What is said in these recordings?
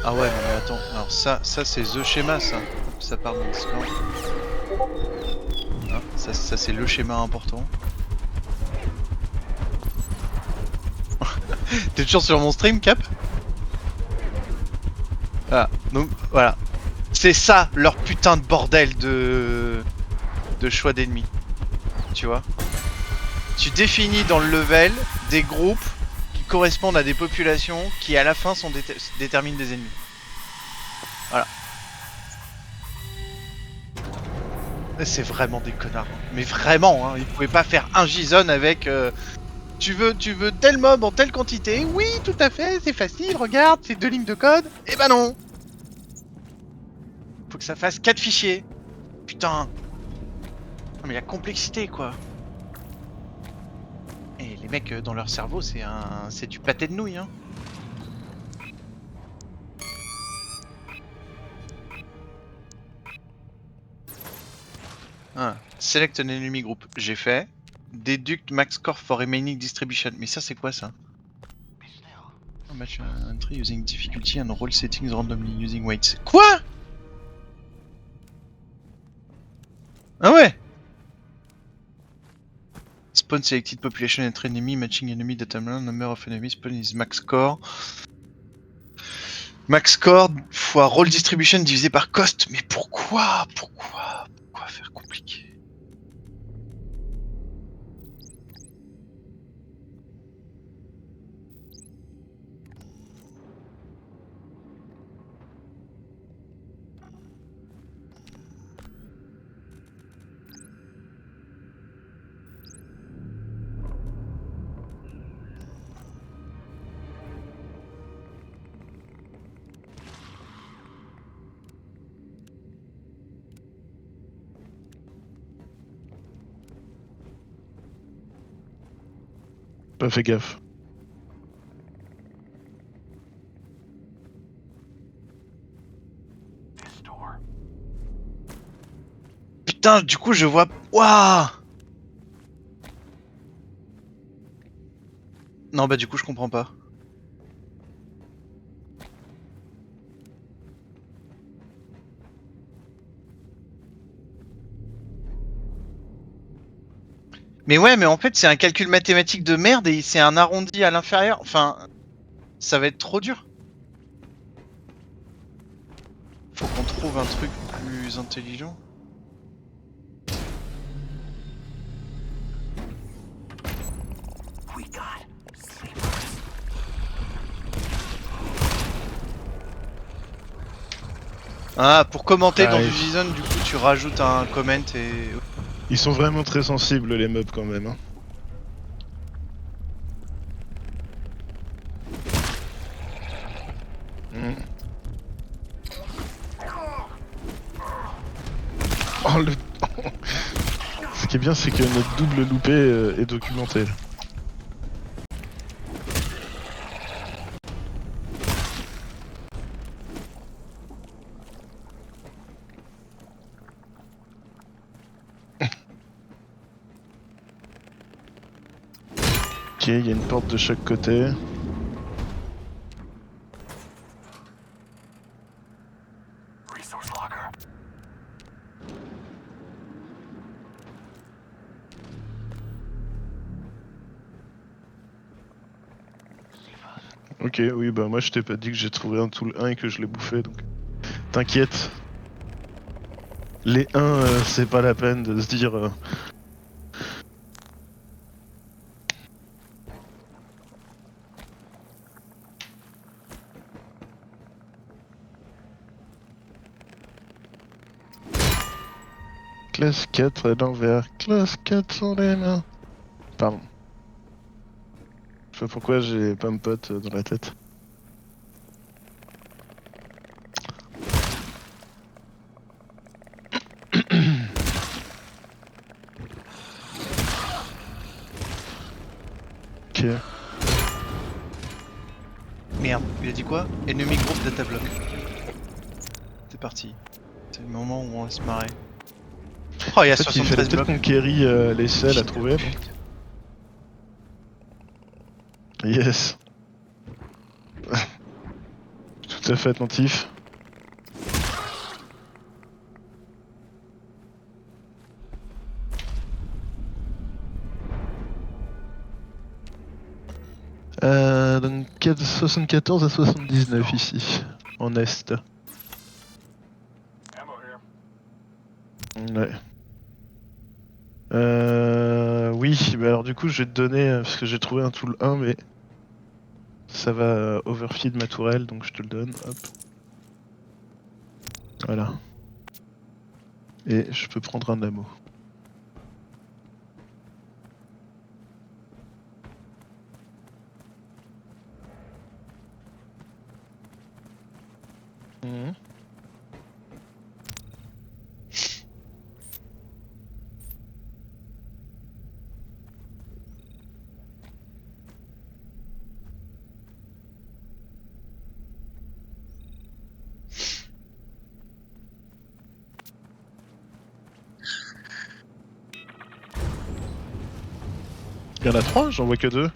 Ah ouais, non mais attends, alors ça c'est the schéma ça. Ça part dans Discord. Hein, ça c'est le schéma important. T'es toujours sur mon stream, Cap? Ah, donc voilà. C'est ça leur putain de bordel de choix d'ennemis. Tu vois? Tu définis dans le level des groupes qui correspondent à des populations qui à la fin déterminent des ennemis. Voilà. C'est vraiment des connards. Hein. Mais vraiment, hein, ils pouvaient pas faire un JSON avec tu veux tel mob en telle quantité? Oui, tout à fait, c'est facile, regarde, c'est 2 lignes de code. Eh ben non! Faut que ça fasse 4 fichiers. Putain! Non mais la complexité quoi. Et les mecs dans leur cerveau, c'est du pâté de nouilles hein. Ah. Select an enemy group, j'ai fait. Deduct max score for remaining distribution. Mais ça c'est quoi ça? Match entry using difficulty and roll settings randomly using weights. Quoi? Ah ouais! Spawn selected population and enemy matching enemy data number of enemies spawn is max score. Max score fois roll distribution divisé par cost. Mais pourquoi? Pourquoi faire compliqué? Pas fait gaffe. Putain, du coup je vois... Waouh! Non bah du coup je comprends pas. Mais ouais, mais en fait c'est un calcul mathématique de merde et c'est un arrondi à l'inférieur. Enfin, ça va être trop dur. Faut qu'on trouve un truc plus intelligent. Ah, pour commenter dans du JSON, du coup tu rajoutes un comment et... Ils sont vraiment très sensibles les mobs quand même. Hein. Oh, le... Ce qui est bien, c'est que notre double loupé est documenté. Ok, il y a une porte de chaque côté. Ok, oui, bah moi je t'ai pas dit que j'ai trouvé un tool 1 et que je l'ai bouffé, donc t'inquiète. Les 1, c'est pas la peine de se dire... Classe 4 à l'envers, classe 4 sur les mains. Pardon. Je sais pas pourquoi j'ai pas un pote dans la tête. Ok. Merde, il a dit quoi? Enemy group data block. C'est parti. C'est le moment où on va se marrer. Oh, il y a En fait, il fallait 73 peut-être blocs. conquérir les selles à trouver. Yes. Tout Tout à fait attentif. Donc 74 à 79 ici, en est. Ouais. Oui, bah alors du coup je vais te donner, parce que j'ai trouvé un tool 1 mais ça va overfeed ma tourelle, donc je te le donne, hop. Voilà. Et je peux prendre un ammo. Mhm. Il y en a 3, j'en vois que 2.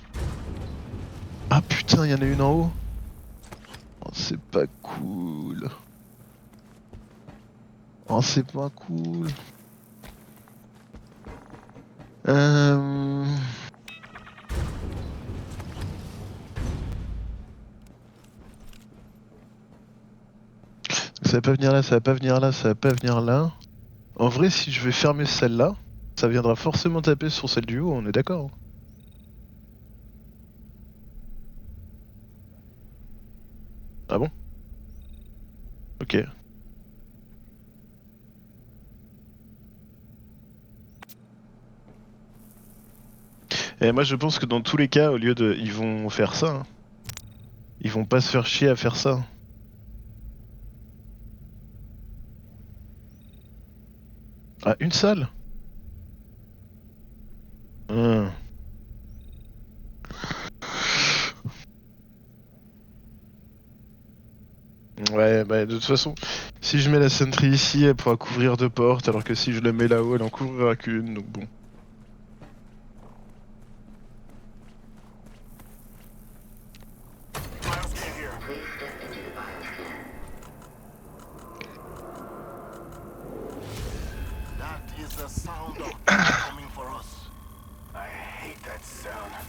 Ah putain, il y en a une en haut. Oh, c'est pas cool. Oh, c'est pas cool. Euh... Ça va pas venir là, ça va pas venir là, ça va pas venir là. En vrai, si je vais fermer celle-là, ça viendra forcément taper sur celle du haut, on est d'accord. Ah bon? Ok. Et moi je pense que dans tous les cas, au lieu de... Ils vont faire ça. Hein. Ils vont pas se faire chier à faire ça. Ah, une salle? Hum. Ouais, bah de toute façon, si je mets la sentry ici, elle pourra couvrir 2 portes, alors que si je la mets là-haut, elle en couvrira qu'une, donc bon.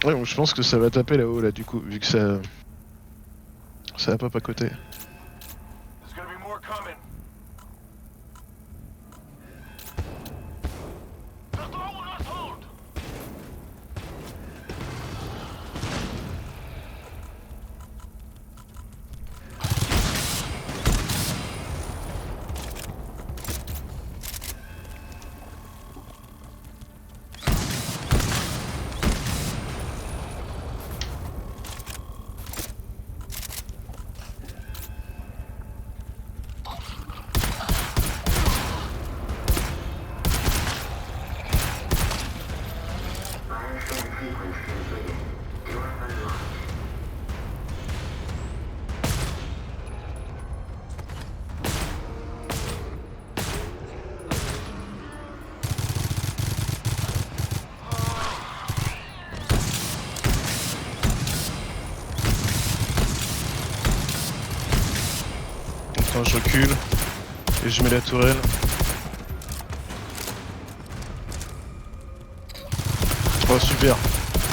Ouais, bon, je pense que ça va taper là-haut, là, du coup, vu que ça... Ça va pas à côté. Attends, je recule. Et je mets la tourelle. Oh super.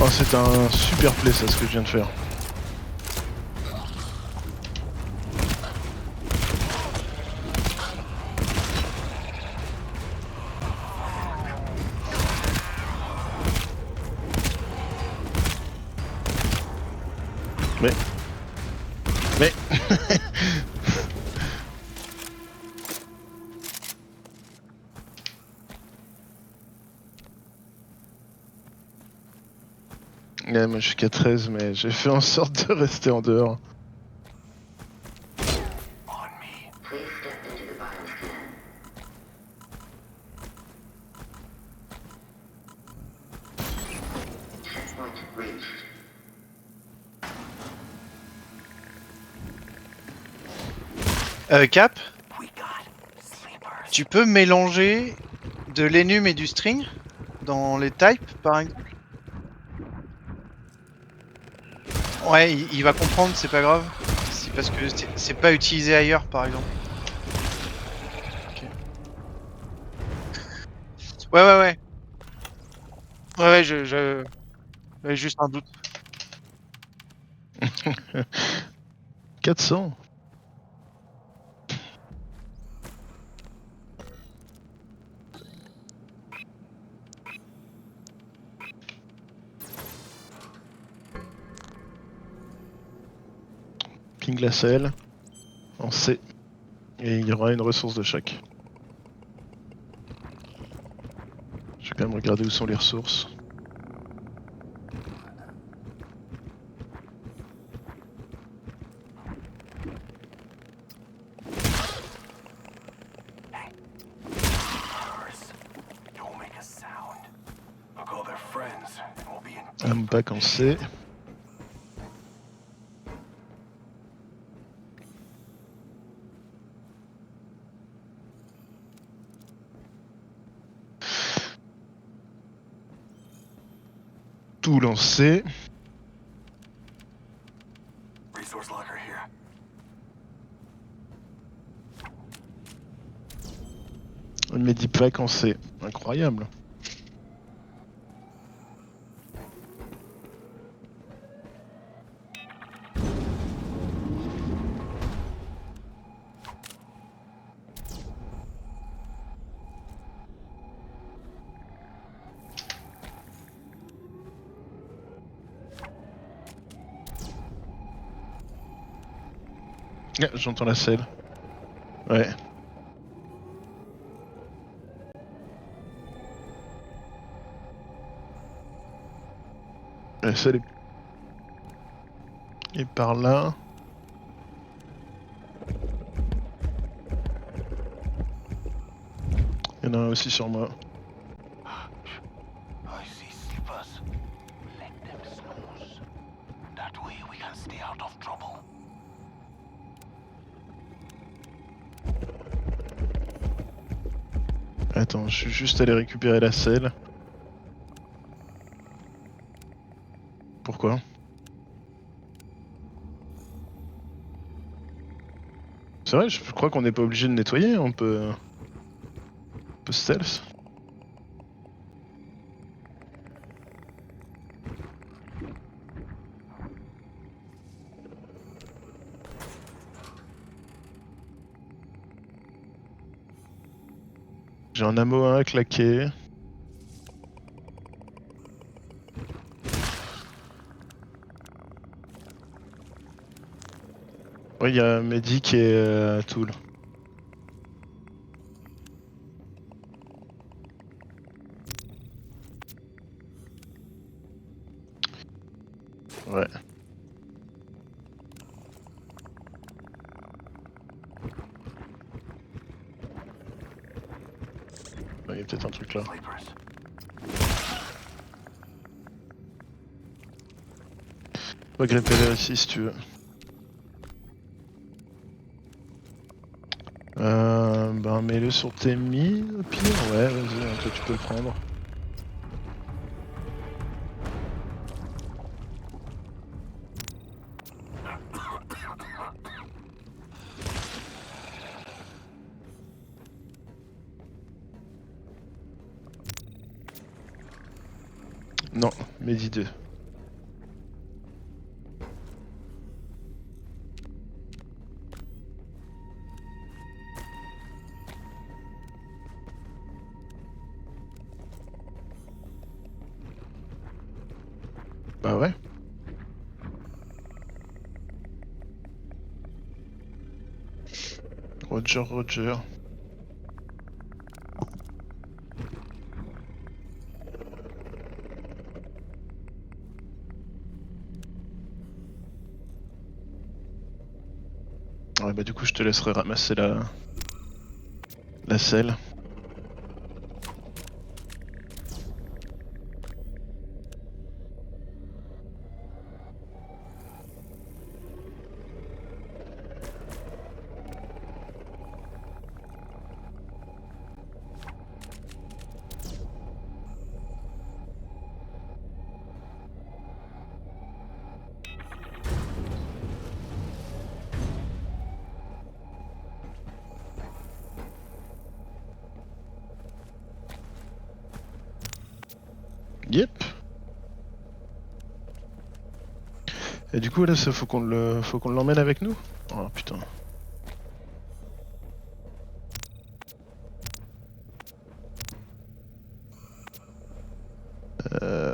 Oh c'est un super play ça ce que je viens de faire. Mais... Ouais, moi je suis qu'à 13 mais j'ai fait en sorte de rester en dehors. Cap, tu peux mélanger de l'enum et du string dans les types par exemple? Ouais, il va comprendre, c'est pas grave. Si C'est parce que c'est pas utilisé ailleurs, par exemple. Ok. Ouais, ouais, ouais. Ouais, ouais, j'avais juste un doute. 400. Ping la selle en C. Et il y aura une ressource de chaque. Je vais quand même regarder où sont les ressources. Un bac en C. Tout lancé. Un Medipack en C. Incroyable. Ah, j'entends la selle. Ouais. La selle est par là. Il y en a un aussi sur moi. Attends, je suis juste allé récupérer la selle. Pourquoi? C'est vrai, je crois qu'on n'est pas obligé de nettoyer, on peut stealth. J'ai un ammo 1 à claquer. Ouais, il y a Mehdi qui est à Toul. Ouais. Il y a peut-être un truc là. On va gripper là ici si tu veux. Ben mets-le sur tes mines au pire. Ouais, vas-y, toi tu peux le prendre. Non, Mehdi 2. Bah ouais. Roger, Roger. Ouais, bah du coup je te laisserai ramasser la selle. Yep. Et du coup là, ça faut qu'on l'emmène avec nous. Oh putain.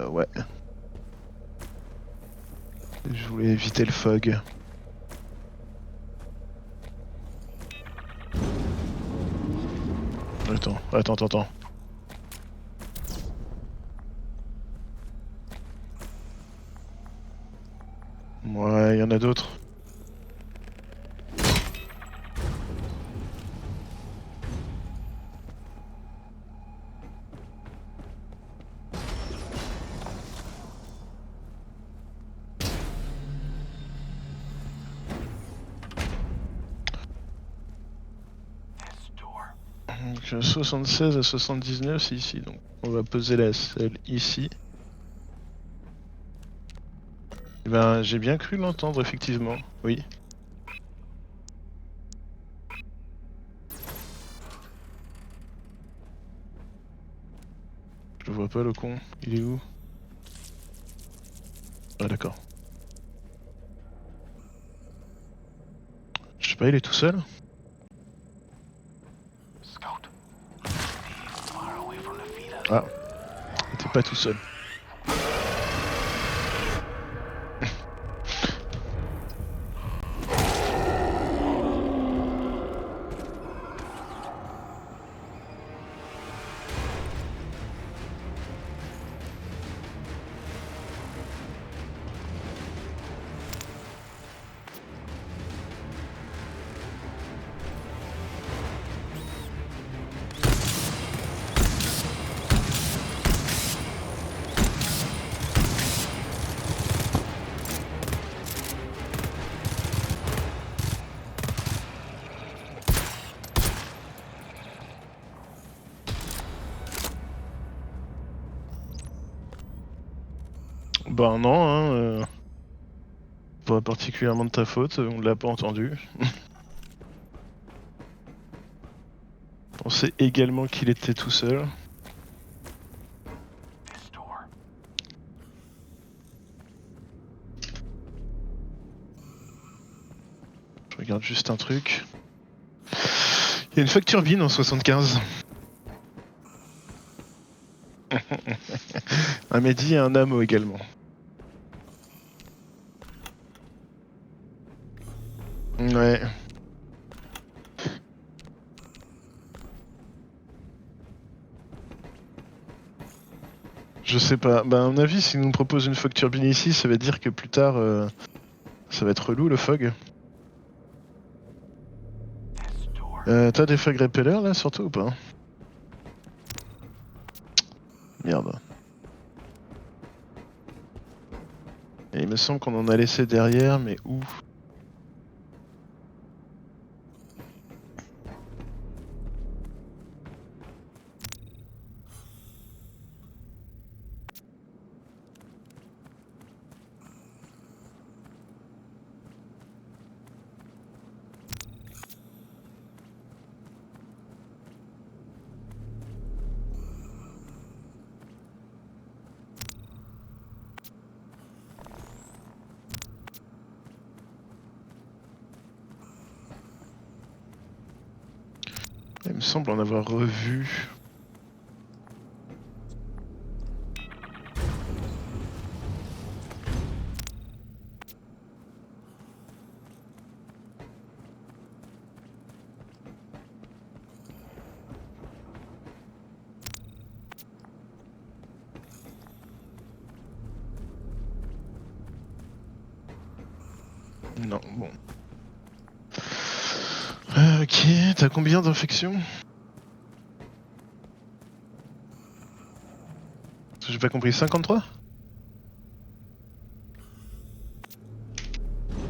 Ouais. Je voulais éviter le fog. Attends. Ouais, il y en a d'autres. Donc 76 à 79 c'est ici, donc on va poser la selle ici. Eh ben j'ai bien cru l'entendre effectivement, oui. Je le vois pas le con, il est où? Ah d'accord. Je sais pas, il est tout seul? Ah, il était pas tout seul. Ben non, hein, pas particulièrement de ta faute, on l'a pas entendu. On sait également qu'il était tout seul. Je regarde juste un truc. Il y a une facture turbine en 75. Un Mehdi et un Amo également. Ouais. Je sais pas. Bah, à mon avis, s'il nous propose une fog turbine ici, ça veut dire que plus tard, ça va être relou le fog. T'as des fog repellers là, surtout ou pas? Merde. Et il me semble qu'on en a laissé derrière, mais où? Il me semble en avoir revu. Non, bon. Ok, t'as combien d'infections? J'ai pas compris, 53?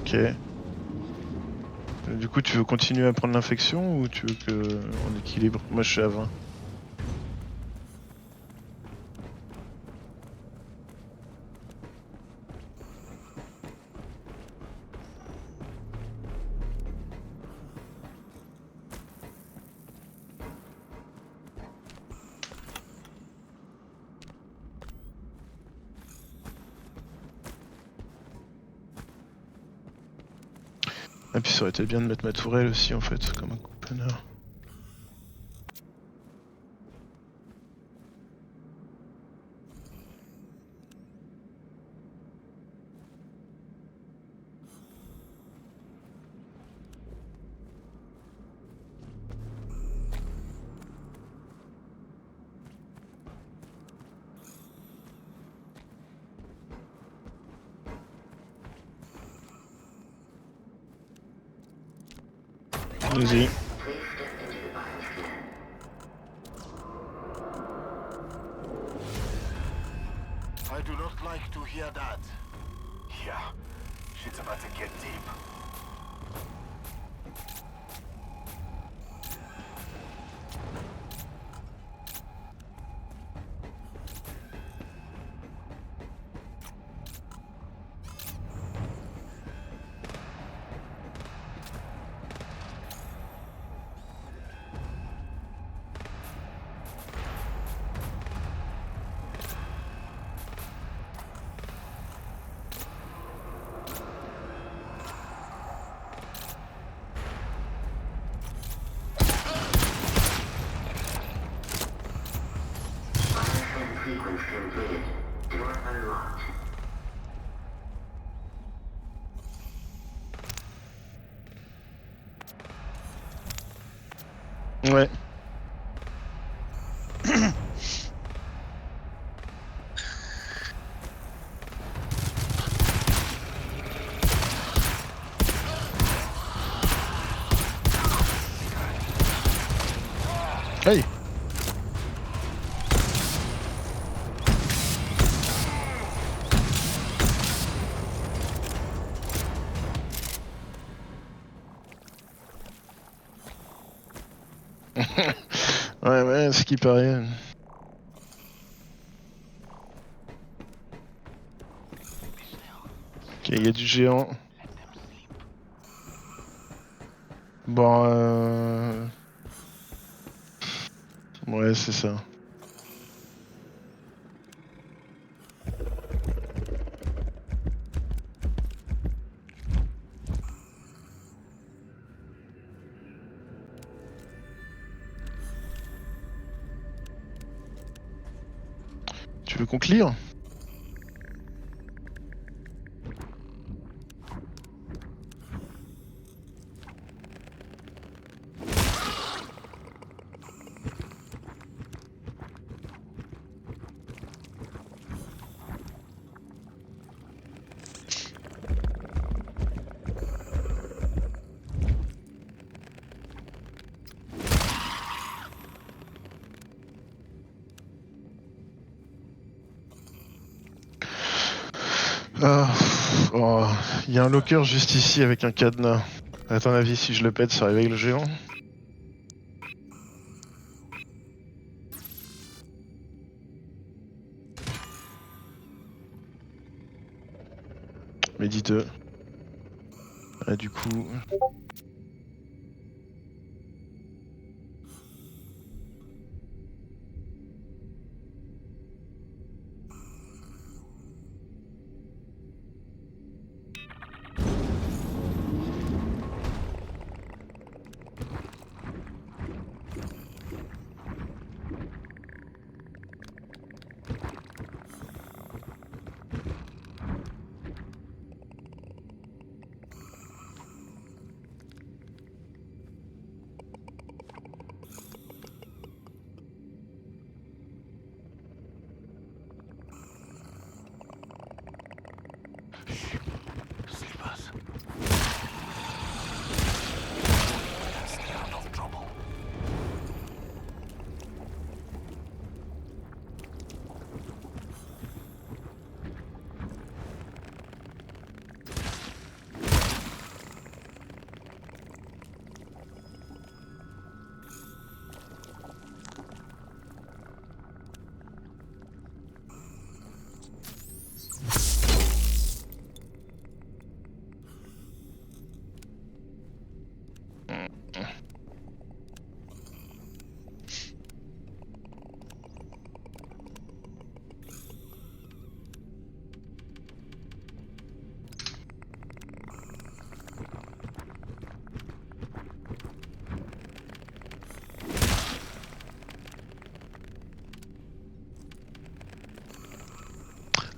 Ok. Du coup, tu veux continuer à prendre l'infection ou tu veux qu'on équilibre? Moi, je suis à 20. Ah puis ça aurait été bien de mettre ma tourelle aussi en fait, comme un connard. Vas-y. I do not like to hear that. Yeah, shit's about to get deep. Sequence completed. Door unlocked. Ouais. Hey. Ouais, ce qui paraît. Ok, il y a du géant. Bon, ouais, c'est ça. Tu veux qu'on clear? Ah, oh, il y a un locker juste ici avec un cadenas. À ton avis, si je le pète, ça réveille le géant? Mais dites-eux. Ah, du coup...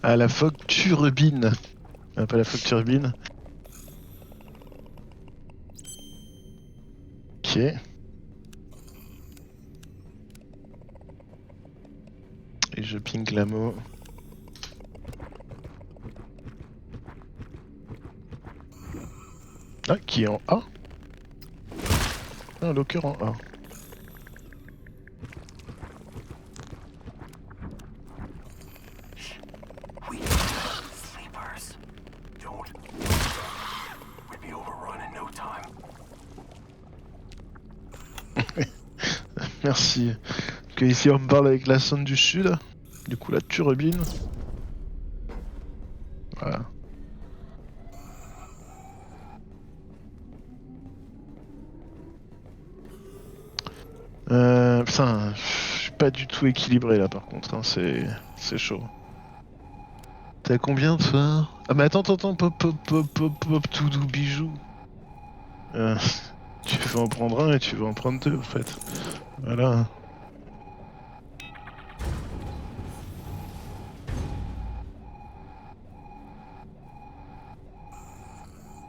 à la phoque turbine. Pas la phoque turbine. Ok. Et je ping l'amo. Ah, qui est en A? Un locker en A. We sleepers. Don't. We'd be overrun in no time. Merci. Que ici on me parle avec la sonde du sud. Du coup la turbine. Voilà. Putain, je suis pas du tout équilibré là par contre, hein, c'est chaud. T'as combien toi? Ah mais attends, pop, tout doux bijou. Tu veux en prendre un et tu veux en prendre deux en fait. Voilà.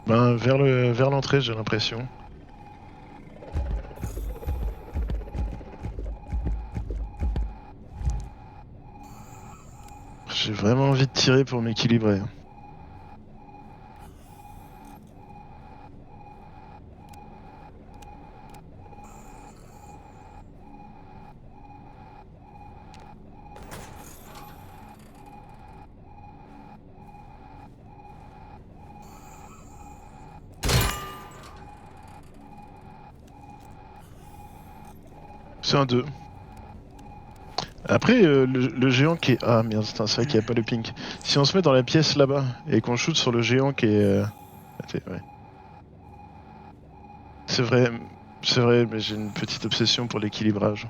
Ben vers l'entrée j'ai l'impression. J'ai vraiment envie de tirer pour m'équilibrer. C'est un 2. Après, le géant qui est... Ah merde, c'est vrai qu'il n'y a pas le pink. Si on se met dans la pièce là-bas et qu'on shoot sur le géant qui est... ouais. C'est vrai, mais j'ai une petite obsession pour l'équilibrage.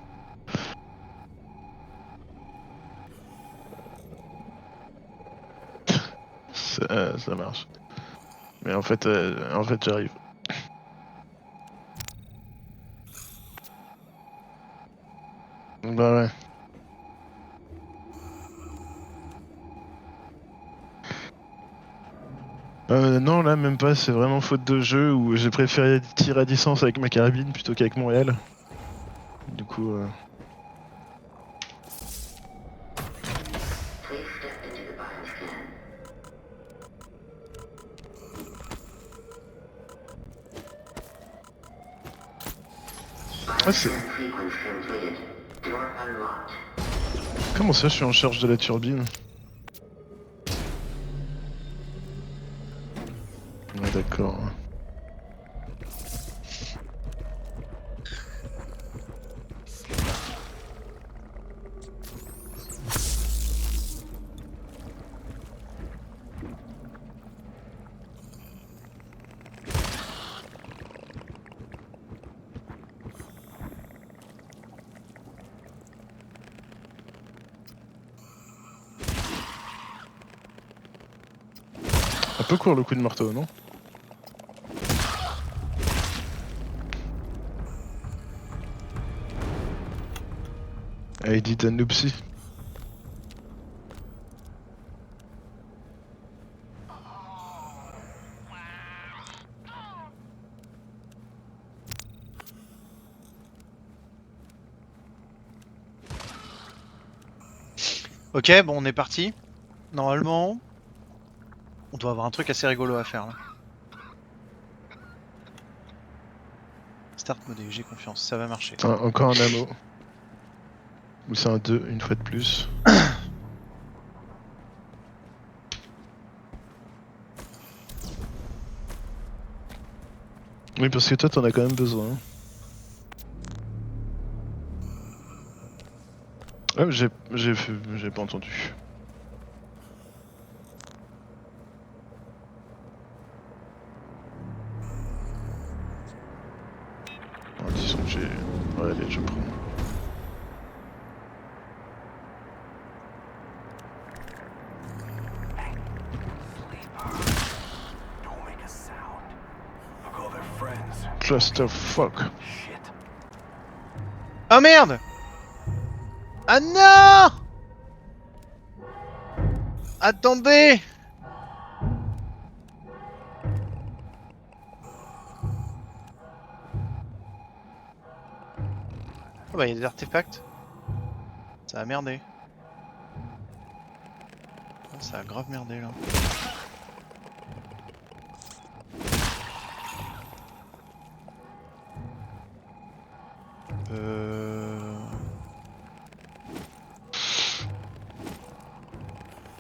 Ça marche. Mais en fait j'arrive. Bah ouais. Non, là même pas, c'est vraiment faute de jeu où j'ai préféré tirer à distance avec ma carabine plutôt qu'avec mon L. Du coup... Please step into the bioscan. Ah, c'est... Bioscan sequence completed. Door unlocked. Comment ça je suis en charge de la turbine? Ouais, d'accord. Un peu court le coup de marteau, non? I did an oopsie. Ok, bon, on est parti. Normalement, on doit avoir un truc assez rigolo à faire là. Start mode, j'ai confiance, ça va marcher. Encore un ammo. Ou c'est un 2 une fois de plus. Oui, parce que toi t'en as quand même besoin. Ah, j'ai pas entendu. Ah, disons que j'ai... Ouais, allez, je prends. Don't make a sound. I'll call their friends. Clusterfuck. Shit. Oh merde! Ah non! Attendez! Oh bah, il y a des artefacts. Ça a merdé. Oh, ça a grave merdé là.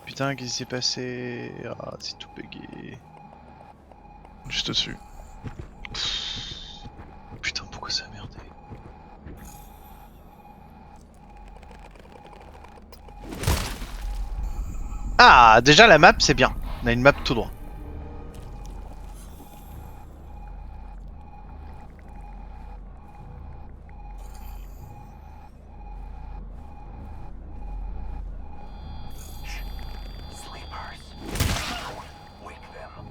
Putain, qu'est-ce qui s'est passé? Ah, c'est tout bugué. Juste dessus. Putain, pourquoi ça a merdé? Ah, déjà la map, c'est bien. On a une map tout droit. Sleepers. Wake them.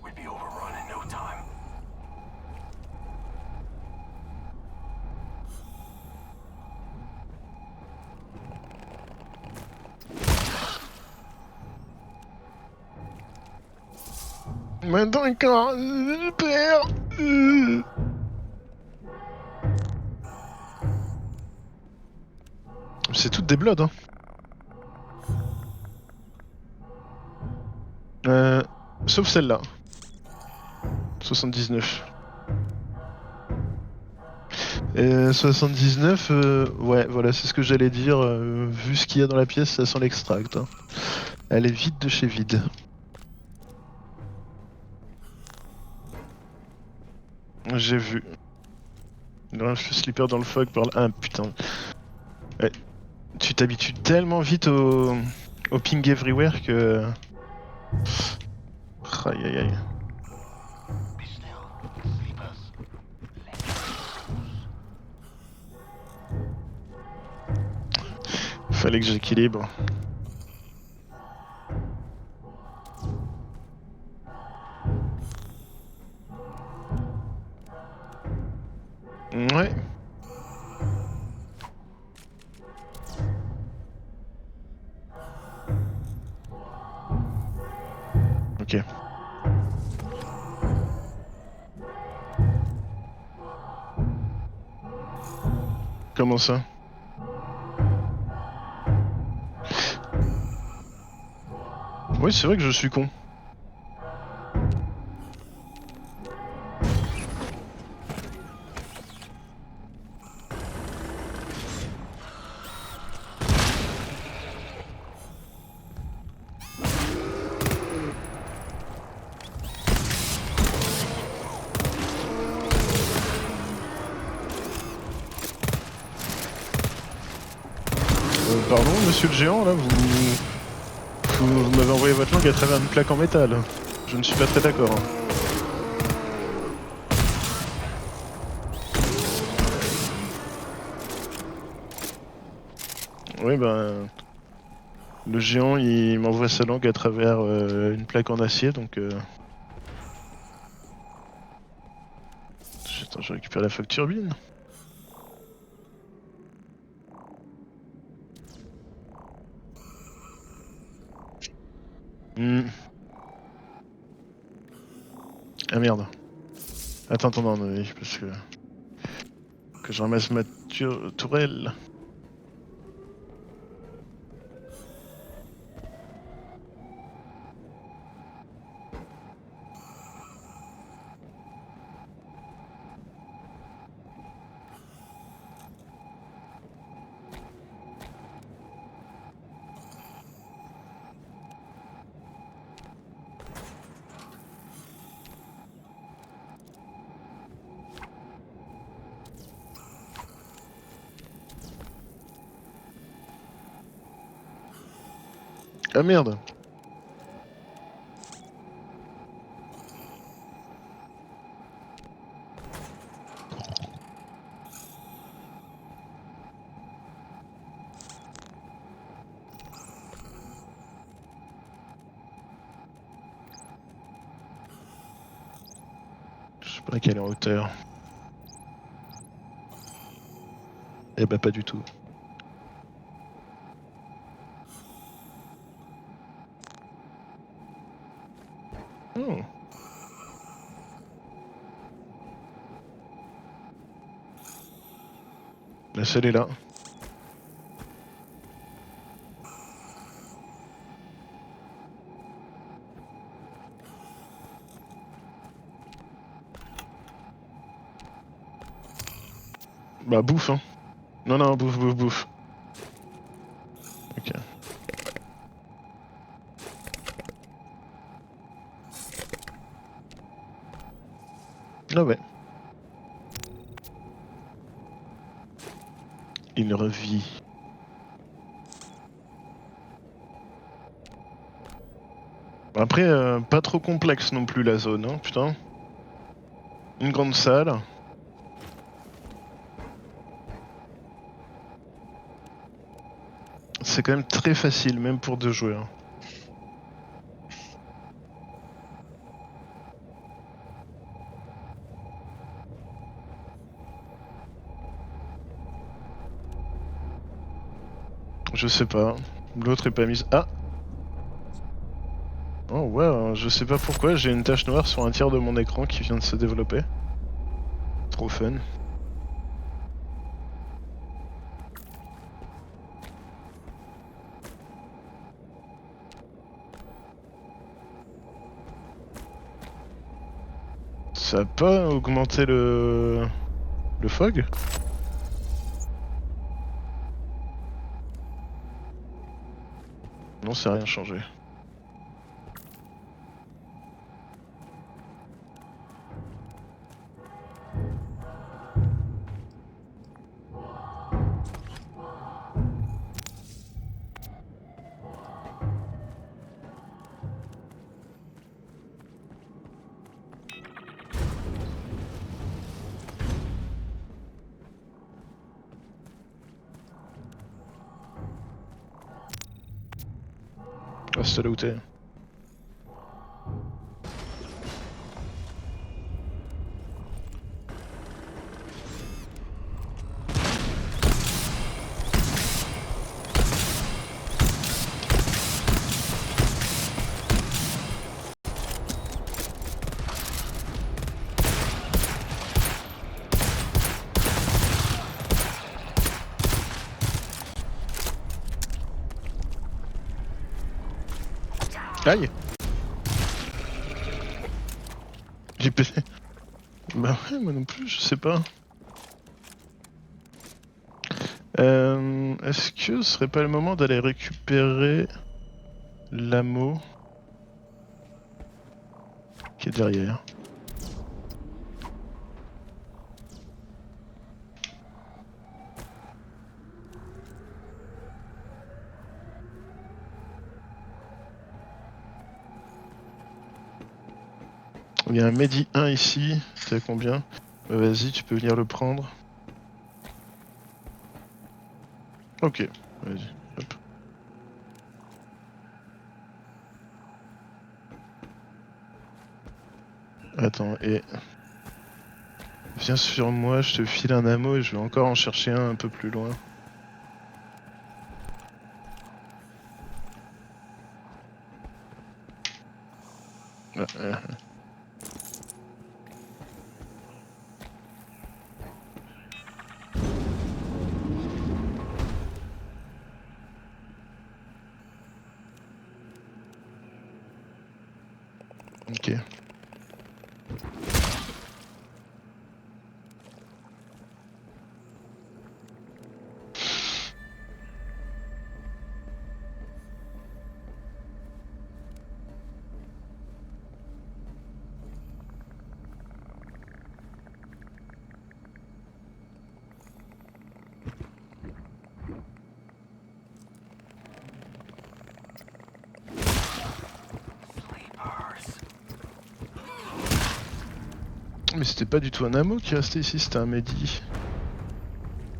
We'd be overrun in no time. Maintenant encore, père. C'est toutes des bloods, hein. Sauf celle-là. 79. 79, ouais, voilà, c'est ce que j'allais dire. Vu ce qu'il y a dans la pièce, ça sent l'extract. Hein. Elle est vide de chez vide. J'ai vu. Non, je suis slipper dans le fog par là. Ah putain. Ouais. Tu t'habitues tellement vite au ping everywhere que. Aïe aïe aïe. Be still. Sleepers. Fallait que j'équilibre. Ouais. Ok. Comment ça? Oui, c'est vrai que je suis con. Pardon, monsieur le géant, là, vous m'avez envoyé votre langue à travers une plaque en métal. Je ne suis pas très d'accord. Hein. Oui, ben... Le géant, il m'envoie sa langue à travers une plaque en acier, donc... Attends, je récupère la facture turbine. Ah merde. Attends, oui, parce que... Que je ramasse ma tourelle. Ah merde. Je sais pas à quelle hauteur. Eh bah pas du tout. Oh. La seule est là. Bah bouffe hein. Non non bouffe bouffe bouffe. Ok. Ah ouais. Il revit. Après, pas trop complexe non plus la zone, hein, putain. Une grande salle. C'est quand même très facile, même pour 2 joueurs. Je sais pas. L'autre est pas mise. Ah. Oh ouais, je sais pas pourquoi, j'ai une tache noire sur un tiers de mon écran qui vient de se développer. Trop fun. Ça a pas augmenté le fog? Non, ça a rien changé. Ah, c'est là où t'es. Aïe! J'ai pété. Bah ouais, moi non plus, je sais pas. Est-ce que ce serait pas le moment d'aller récupérer l'ammo qui est derrière? Il y a un Medi 1 ici, t'as combien? Bah, vas-y, tu peux venir le prendre. Ok, vas-y, hop. Attends, et... Viens sur moi, je te file un ammo et je vais encore en chercher un peu plus loin. Ah, ah. Ok. Mais c'était pas du tout un ammo qui restait ici, c'était un Medi.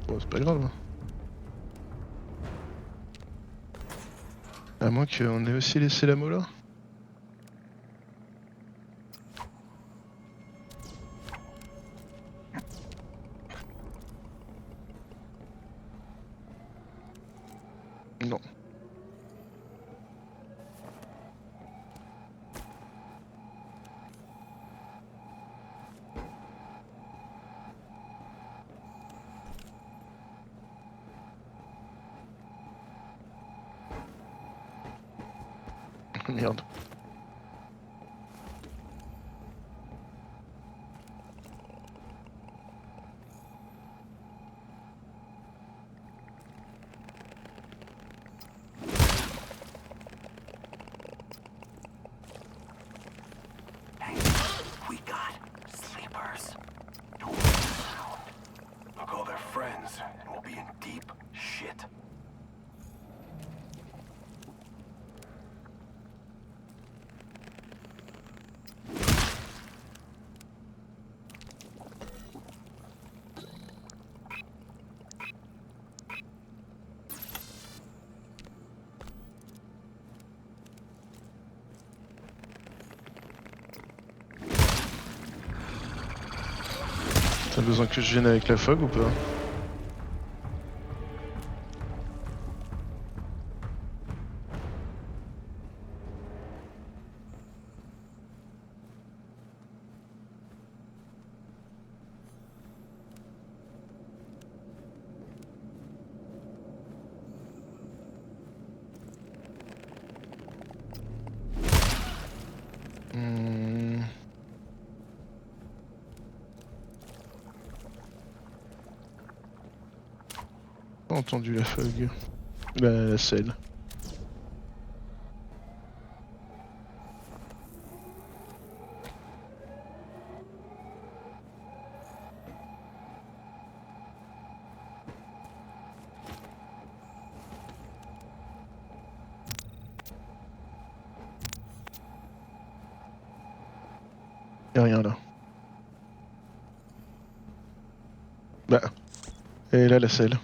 Bon, c'est pas grave. À moins qu'on ait aussi laissé l'ammo là. Non. Merde. We got sleepers. Don't make a sound. They'll call their friends, and we'll be in deep shit. T'as besoin que je vienne avec la fog ou pas? Hmm. Pas entendu la fog. Bah la selle. Y'a rien là. Bah. Et là la selle.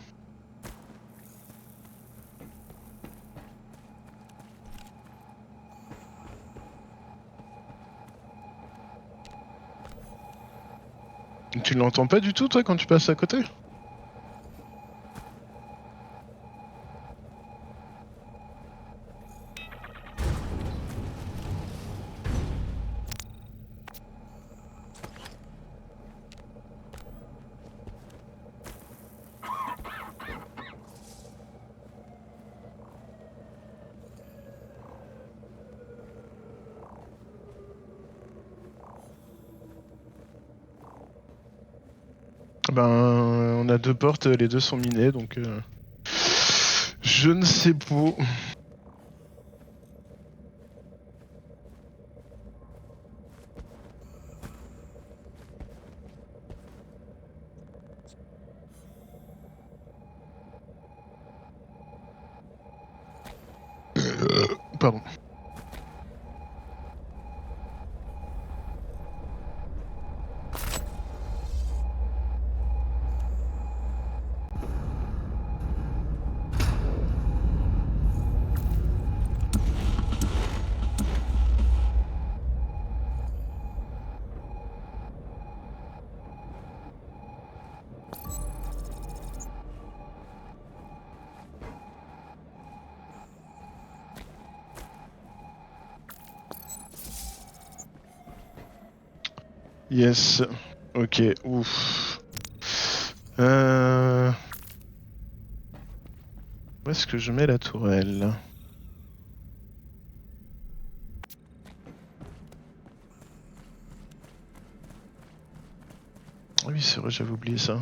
Tu l'entends pas du tout toi quand tu passes à côté? Ben, on a deux portes, les deux sont minées, donc je ne sais pas. Pardon. Yes. Ok. Ouf. Où est-ce que je mets la tourelle? Oui, c'est vrai, j'avais oublié ça.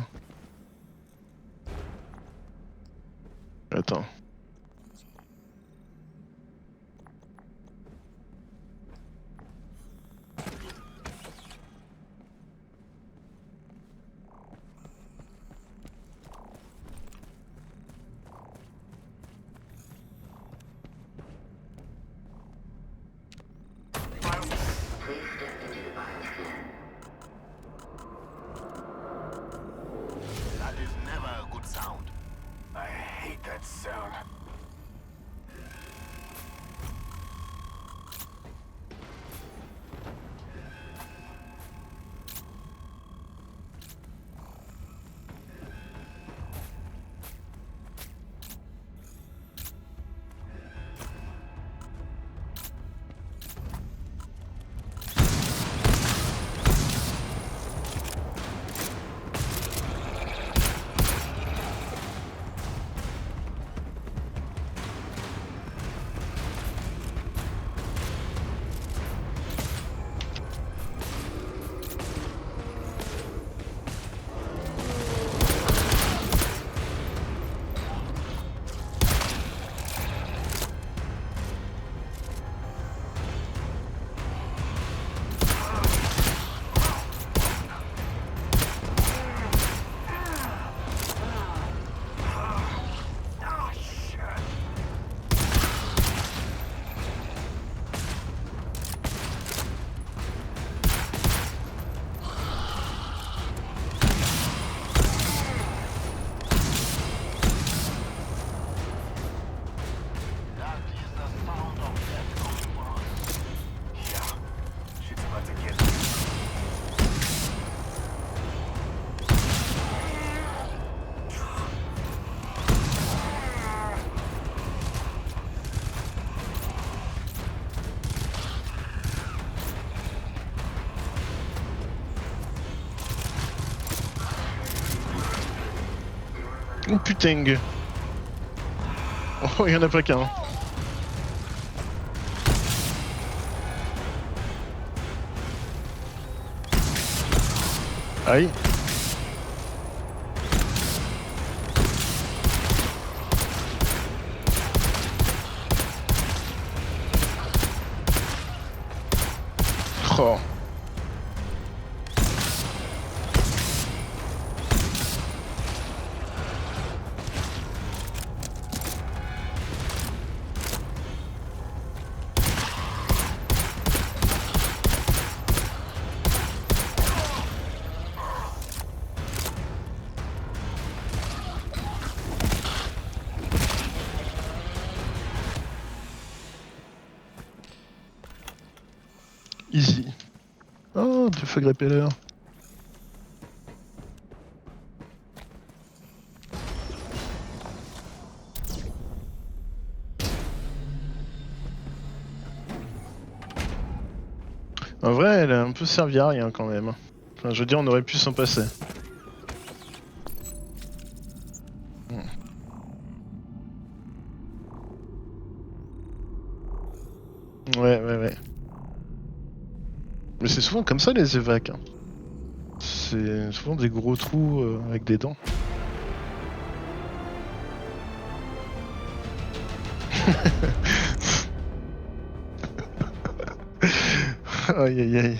Attends. Please step into the bioscan. That is never a good sound. I hate that sound. Oh putain. Oh, il y en a pas qu'un. Aïe. Oh. Easy. Oh, du fog repeller. En vrai, elle a un peu servi à rien quand même. Enfin, je veux dire, on aurait pu s'en passer. Ouais. Mais c'est souvent comme ça les évacs. Hein. C'est souvent des gros trous avec des dents. Aïe aïe aïe.